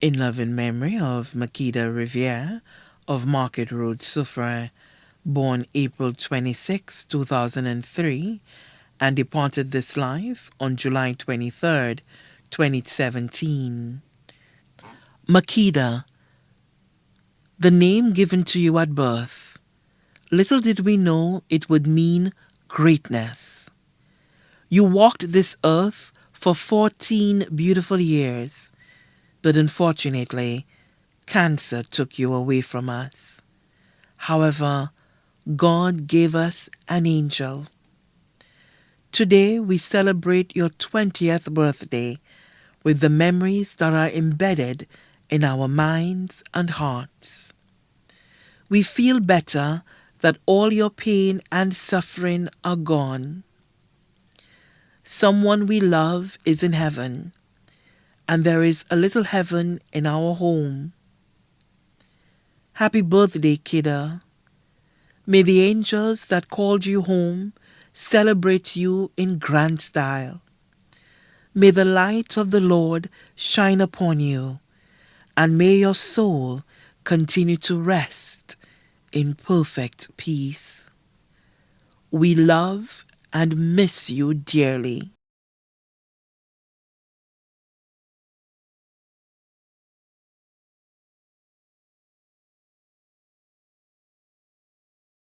In loving memory of Makida Riviere of Market Road, Soufrière, born April 26, 2003, and departed this life on July 23rd, 2017. Makida, the name given to you at birth. Little did we know it would mean greatness. You walked this earth for 14 beautiful years, but unfortunately, cancer took you away from us. However, God gave us an angel. Today we celebrate your 20th birthday with the memories that are embedded in our minds and hearts. We feel better that all your pain and suffering are gone. Someone we love is in heaven, and there is a little heaven in our home. Happy birthday, kidda. May the angels that called you home celebrate you in grand style. May the light of the Lord shine upon you, and may your soul continue to rest in perfect peace. We love and miss you dearly.